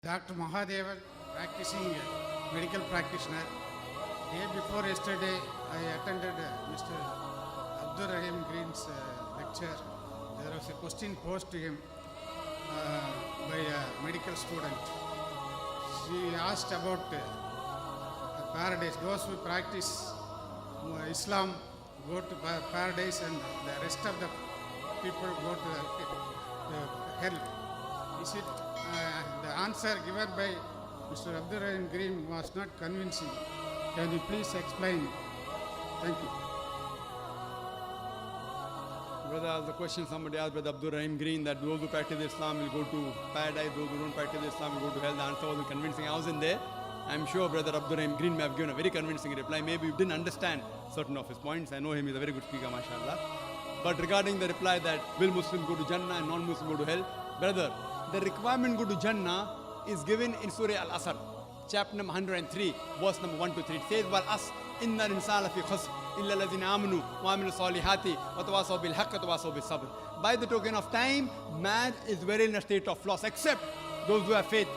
Dr. Mahadevan, practicing medical practitioner. Day before yesterday, I attended Mr. Abdul Rahim Green's lecture. There was a question posed to him by a medical student. She asked about paradise. Those who practice Islam go to paradise and the rest of the people go to hell. Is it the answer given by Mr. Abdul Rahim Green was not convincing. Can you please explain? Thank you. Brother, the question somebody asked Brother Abdul Rahim Green that those who practice Islam will go to paradise, those who don't practice Islam will go to hell. The answer wasn't convincing. I wasn't there. I'm sure Brother Abdul Rahim Green may have given a very convincing reply. Maybe you didn't understand certain of his points. I know him, he's a very good speaker, mashallah. But regarding the reply that will Muslims go to Jannah and non-Muslims go to hell, brother, the requirement go to Jannah is given in Surah Al-Asr, chapter number 103, verse number 1 to 3. It says, وَالْأَصْرِ إِنَّ الْإِنسَانَ لَفِي خُسْرٍ إِلَّا الَّذِينَ آمَنُوا وَعَمِلُوا الصَّالِحَاتِ وَتَوَاصَوْا بِالْحَقِّ وَتَوَاصَوْا بِالصَّبْرِ. By the token of time, man is very in a state of loss, except those who have faith,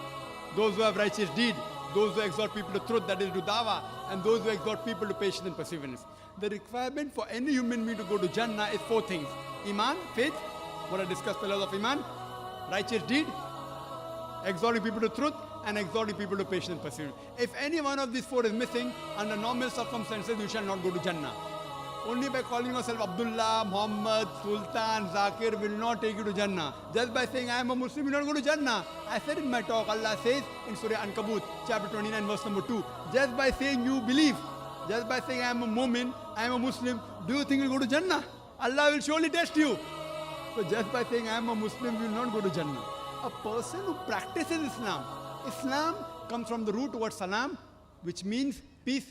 those who have righteous deed, those who exhort people to truth, that is to Dawah, and those who exhort people to patience and perseverance. The requirement for any human being to go to Jannah is 4 things. Iman, faith, what I discussed, pillars of Iman, righteous deed, exhorting people to truth, and exhorting people to patience and perseverance. If any one of these 4 is missing, under normal circumstances, you shall not go to Jannah. Only by calling yourself Abdullah, Mohammed, Sultan, Zakir will not take you to Jannah. Just by saying I am a Muslim, you will not go to Jannah. I said in my talk, Allah says in Surah Ankabut, chapter 29, verse number 2, just by saying you believe, just by saying I am a Mu'min, I am a Muslim, do you think you will go to Jannah? Allah will surely test you. So just by saying I am a Muslim, you will not go to Jannah. A person who practices Islam, Islam comes from the root word salam, which means peace.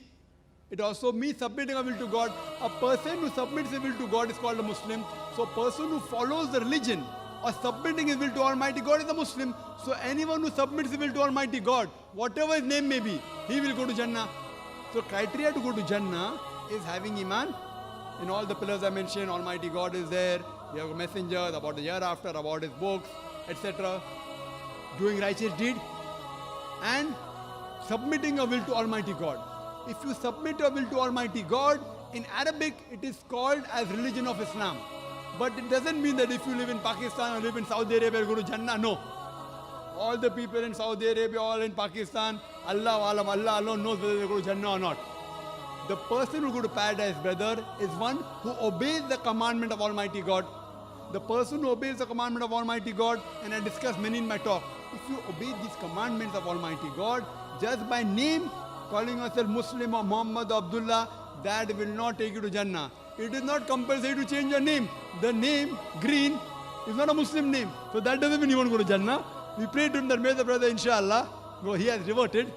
It also means submitting a will to God. A person who submits his will to God is called a Muslim. So a person who follows the religion or submitting his will to Almighty God is a Muslim. So anyone who submits his will to Almighty God, whatever his name may be, he will go to Jannah. So criteria to go to Jannah is having Iman. In all the pillars I mentioned, Almighty God is there. You have messengers about the hereafter, about his books, etc. Doing righteous deed and submitting a will to Almighty God. If you submit your will to Almighty God, in Arabic it is called as religion of Islam. But it doesn't mean that if you live in Pakistan or live in Saudi Arabia, you go to Jannah. No. All the people in Saudi Arabia, all in Pakistan, Allah alone knows whether they go to Jannah or not. The person who go to paradise, brother, is one who obeys the commandment of Almighty God. The person who obeys the commandment of Almighty God, and I discussed many in my talk, if you obey these commandments of Almighty God, just by name, calling yourself Muslim or Muhammad or Abdullah, that will not take you to Jannah. It is not compulsory to change your name. The name, Green, is not a Muslim name. So that doesn't mean you won't go to Jannah. We prayed to him that may the brother, inshallah, go, he has reverted.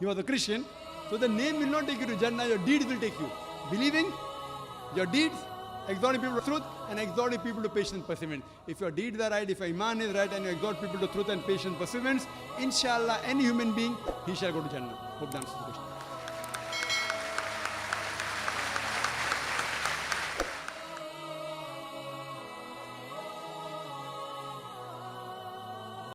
He was a Christian. So the name will not take you to Jannah, your deeds will take you. Believing, your deeds, exhorting people to truth, and exhorting people to patience and perseverance. If your deeds are right, if your Iman is right, and you exhort people to truth and patience and perseverance, inshallah, any human being, he shall go to Jannah. Hope that answers the question.